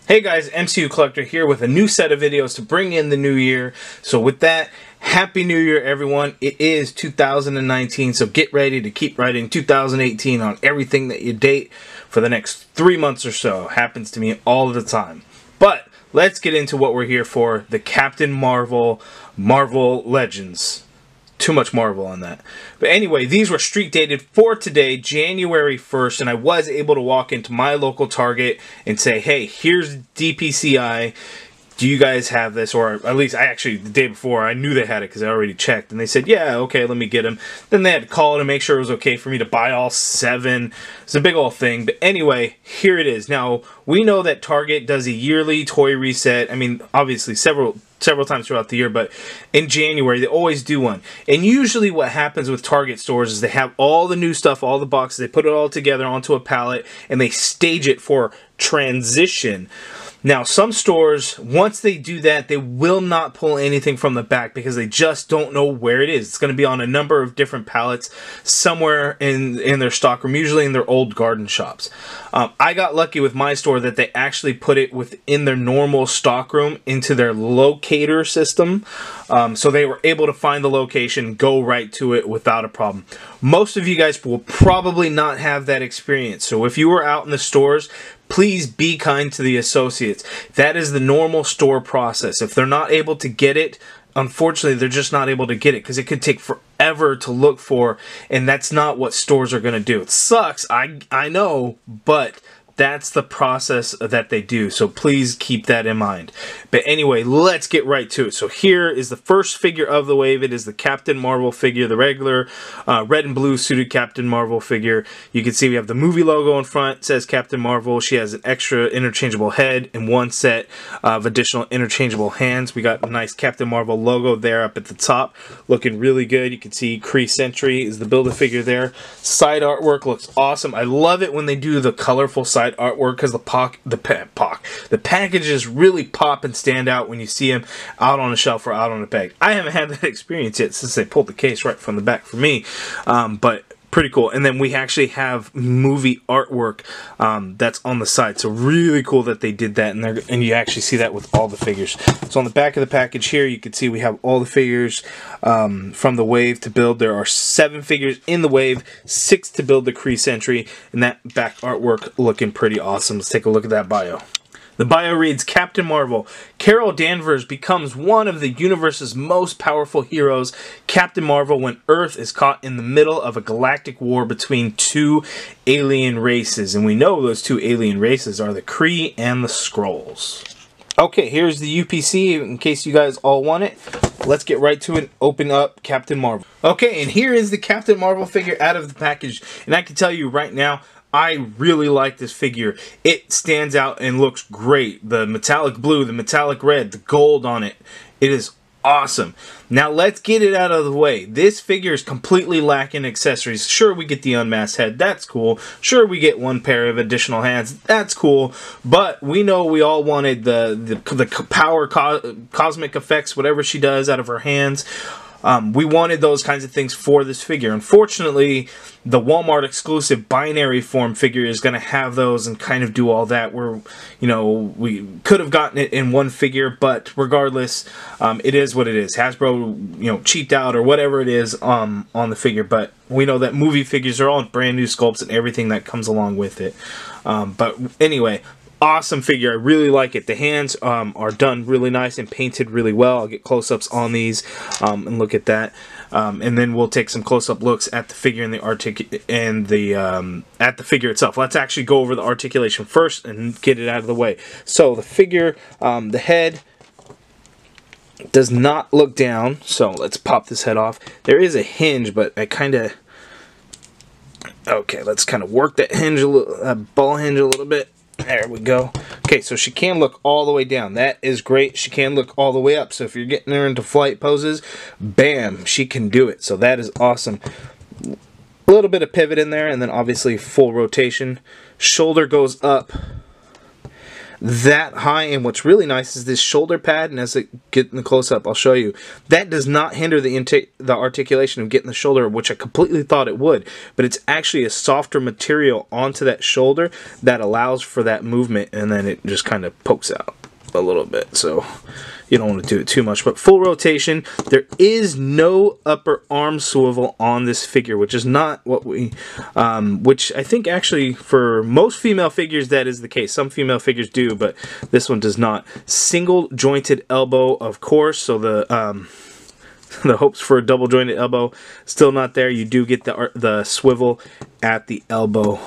Hey guys, MCU Collector here with a new set of videos to bring in the new year. So with that, Happy New Year everyone. It is 2019, so get ready to keep writing 2018 on everything that you date for the next 3 months or so. Happens to me all the time. But let's get into what we're here for, the Captain Marvel Legends. Too much Marvel on that. But anyway, these were street dated for today, January 1st, and I was able to walk into my local Target and say, hey, here's DPCI. Do you guys have this? Or at least, the day before, I knew they had it because I already checked. And they said, yeah, okay, let me get them. Then they had to call to make sure it was okay for me to buy all 7. It's a big old thing. But anyway, here it is. Now, we know that Target does a yearly toy reset. I mean, obviously, several times throughout the year, but in January they always do one. And usually what happens with Target stores is they have all the new stuff, all the boxes, they put it all together onto a pallet and they stage it for transition. Now, some stores, once they do that, they will not pull anything from the back because they just don't know where it is. It's going to be on a number of different pallets somewhere in their stockroom, usually in their old garden shops. I got lucky with my store that they actually put it within their normal stockroom into their locator system. So they were able to find the location, go right to it without a problem. Most of you guys will probably not have that experience. So if you were out in the stores, please be kind to the associates. That is the normal store process. If they're not able to get it, unfortunately, they're just not able to get it because it could take forever to look for, and that's not what stores are going to do. It sucks, I know, but that's the process that they do, so please keep that in mind. But anyway, let's get right to it. So here is the first figure of the wave. It is the Captain Marvel figure, the regular red and blue suited Captain Marvel figure. You can see we have the movie logo in front. It says Captain Marvel. She has an extra interchangeable head and 1 set of additional interchangeable hands. We got a nice Captain Marvel logo there up at the top, looking really good. You can see Kree Sentry is the Build-A-Figure there. Side artwork looks awesome. I love it when they do the colorful side artwork because the packages really pop and stand out when you see them out on a shelf or out on a peg. I haven't had that experience yet since they pulled the case right from the back for me, but pretty cool. And then we actually have movie artwork that's on the side, so really cool that they did that, and you actually see that with all the figures. So on the back of the package here, you can see we have all the figures from the wave to build. There are 7 figures in the wave, 6 to build the Kree Sentry, and that back artwork looking pretty awesome. Let's take a look at that bio. The bio reads, Captain Marvel. Carol Danvers becomes one of the universe's most powerful heroes, Captain Marvel, when Earth is caught in the middle of a galactic war between 2 alien races. And we know those 2 alien races are the Kree and the Skrulls. Okay, here's the UPC in case you guys all want it. Let's get right to it. Open up Captain Marvel. Okay, and here is the Captain Marvel figure out of the package. And I can tell you right now, I really like this figure. It stands out and looks great. The metallic blue, the metallic red, the gold on it. It is awesome. Now let's get it out of the way. This figure is completely lacking accessories. Sure, we get the unmasked head. That's cool. Sure, we get 1 pair of additional hands. That's cool. But we know we all wanted the power cosmic effects, whatever she does out of her hands. We wanted those kinds of things for this figure. Unfortunately, the Walmart exclusive binary form figure is going to have those and kind of do all that. Where, you know, we could have gotten it in 1 figure, but regardless, it is what it is. Hasbro, you know, cheaped out or whatever it is on the figure. But we know that movie figures are all brand new sculpts and everything that comes along with it. But anyway, awesome figure. I really like it. The hands are done really nice and painted really well. I'll get close-ups on these and look at that. And then we'll take some close-up looks at the figure and at the figure itself. Let's actually go over the articulation first and get it out of the way. So the figure, the head does not look down. So let's pop this head off. There is a hinge, but I kind of... Okay, let's kind of work that hinge a little, ball hinge a little bit. There we go. Okay, so she can look all the way down. That is great. She can look all the way up. So if you're getting her into flight poses, bam, she can do it. So that is awesome. A little bit of pivot in there, and then obviously full rotation. Shoulder goes up. that high. And what's really nice is this shoulder pad, and as it get in the close-up, I'll show you, that does not hinder the articulation of getting the shoulder, which I completely thought it would, but it's actually a softer material onto that shoulder that allows for that movement, and then it just kind of pokes out a little bit, so you don't want to do it too much. But full rotation. There is no upper arm swivel on this figure, which is not what we which I think actually for most female figures that is the case. Some female figures do, but this one does not. Single jointed elbow, of course, so the hopes for a double jointed elbow still not there. You do get the swivel at the elbow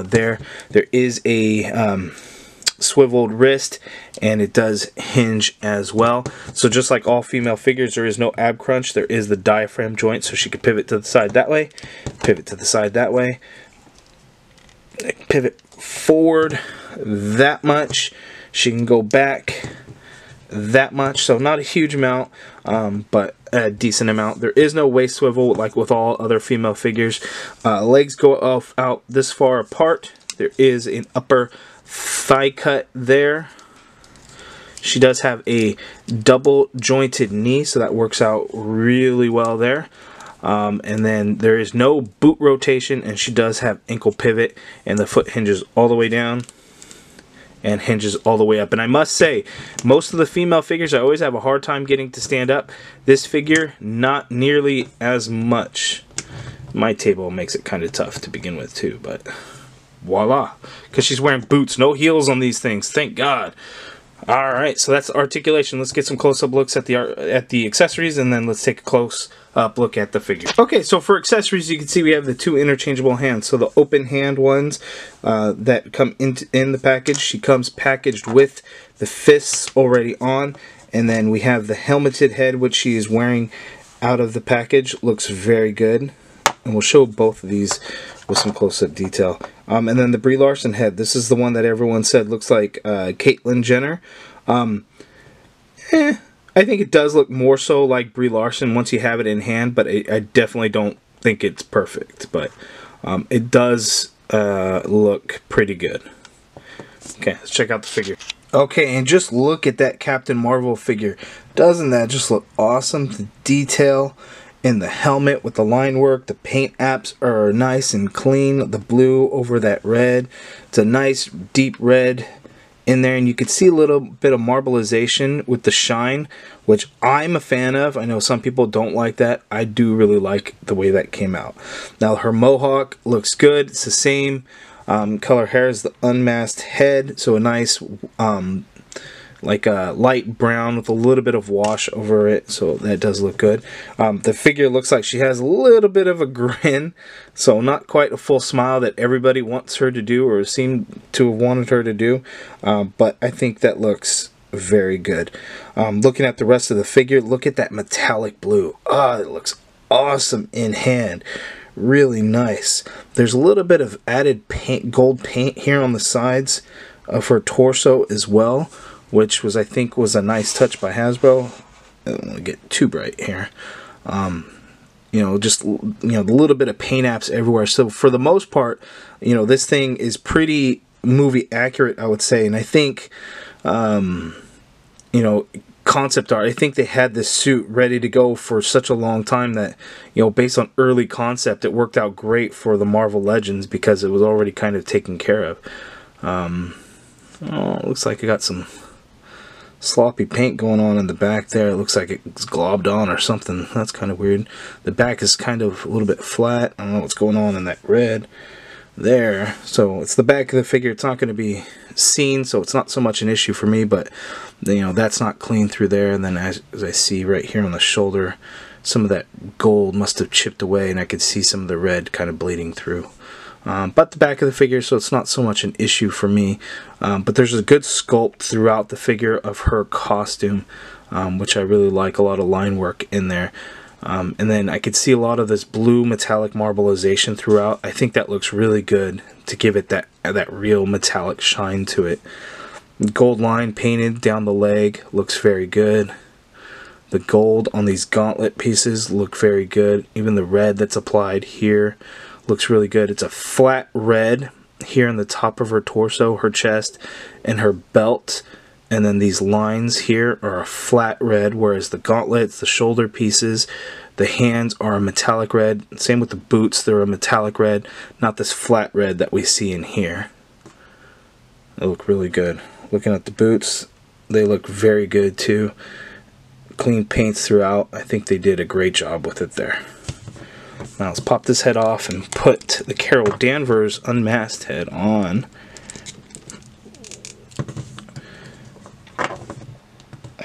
there. There is a swiveled wrist, and it does hinge as well. So just like all female figures, there is no ab crunch. There is the diaphragm joint, so she could pivot to the side that way, pivot to the side that way, pivot forward that much. She can go back that much, so not a huge amount, but a decent amount. There is no waist swivel like with all other female figures. Legs go out this far apart. There is an upper thigh cut there. She does have a double jointed knee, so that works out really well there. And then there is no boot rotation, and she does have ankle pivot, and the foot hinges all the way down and hinges all the way up. And I must say, most of the female figures I always have a hard time getting to stand up. This figure, not nearly as much. My table makes it kind of tough to begin with too, but voila, because she's wearing boots, no heels on these things, thank God. Alright, so that's articulation. Let's get some close-up looks at the accessories, and then let's take a close-up look at the figure. Okay, so for accessories, you can see we have the two interchangeable hands. So the open hand ones that come in the package, she comes packaged with the fists already on, and then we have the helmeted head, which she is wearing out of the package. Looks very good, and we'll show both of these with some close-up detail. And then the Brie Larson head. This is the one that everyone said looks like Caitlyn Jenner. I think it does look more so like Brie Larson once you have it in hand, but I definitely don't think it's perfect. But it does look pretty good. Okay, let's check out the figure. Okay, and just look at that Captain Marvel figure. Doesn't that just look awesome? The detail in the helmet with the line work, the paint apps are nice and clean, the blue over that red. It's a nice deep red in there, and you can see a little bit of marbleization with the shine, which I'm a fan of. I know some people don't like that. I do really like the way that came out. Now her mohawk looks good. It's the same color hair as the unmasked head, so a nice like a light brown with a little bit of wash over it, so that does look good. The figure looks like she has a little bit of a grin, so not quite a full smile that everybody wants her to do or seem to have wanted her to do, but I think that looks very good. Looking at the rest of the figure, look at that metallic blue. It looks awesome in hand. Really nice. There's a little bit of added paint, gold paint here on the sides of her torso as well, which was, I think, was a nice touch by Hasbro. I don't want to get too bright here. You know, just, you know, the little bit of paint apps everywhere. So for the most part, you know, this thing is pretty movie accurate, I would say. And I think, you know, concept art, I think they had this suit ready to go for such a long time that, you know, based on early concept, it worked out great for the Marvel Legends because it was already kind of taken care of. Oh, it looks like I got some sloppy paint going on in the back there. It looks like it's globbed on or something. That's kind of weird. The back is kind of a little bit flat. I don't know what's going on in that red there. So it's the back of the figure. It's not going to be seen, so it's not so much an issue for me, but you know, that's not clean through there. And then as I see right here on the shoulder, some of that gold must have chipped away, and I could see some of the red kind of bleeding through. But the back of the figure, so it's not so much an issue for me. But there's a good sculpt throughout the figure of her costume, which I really like. A lot of line work in there. And then I could see a lot of this blue metallic marbleization throughout. I think that looks really good to give it that real metallic shine to it. Gold line painted down the leg looks very good. The gold on these gauntlet pieces look very good. Even the red that's applied here looks really good. It's a flat red here in the top of her torso, her chest, and her belt. And then these lines here are a flat red, whereas the gauntlets, the shoulder pieces, the hands are a metallic red. Same with the boots, they're a metallic red, not this flat red that we see in here. They look really good. Looking at the boots, they look very good too. Clean paints throughout. I think they did a great job with it there. Now let's pop this head off and put the Carol Danvers unmasked head on.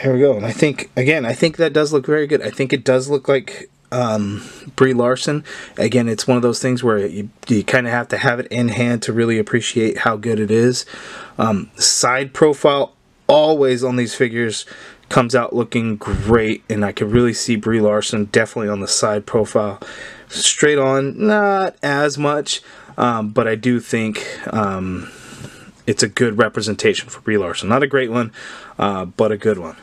Here we go. And I think, again, I think that does look very good. I think it does look like Brie Larson. Again, it's one of those things where you kind of have to have it in hand to really appreciate how good it is. Side profile always on these figures comes out looking great, and I could really see Brie Larson definitely on the side profile. Straight on, not as much, but I do think it's a good representation for Brie Larson. Not a great one, but a good one.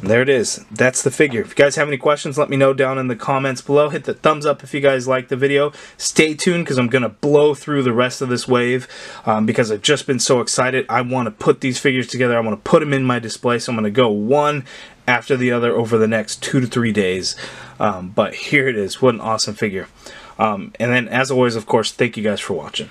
And there it is. That's the figure. If you guys have any questions, let me know down in the comments below. Hit the thumbs up if you guys like the video. Stay tuned because I'm going to blow through the rest of this wave because I've just been so excited. I want to put these figures together. I want to put them in my display, so I'm going to go one after the other over the next 2 to 3 days. But here it is. What an awesome figure. And then, as always, of course, thank you guys for watching.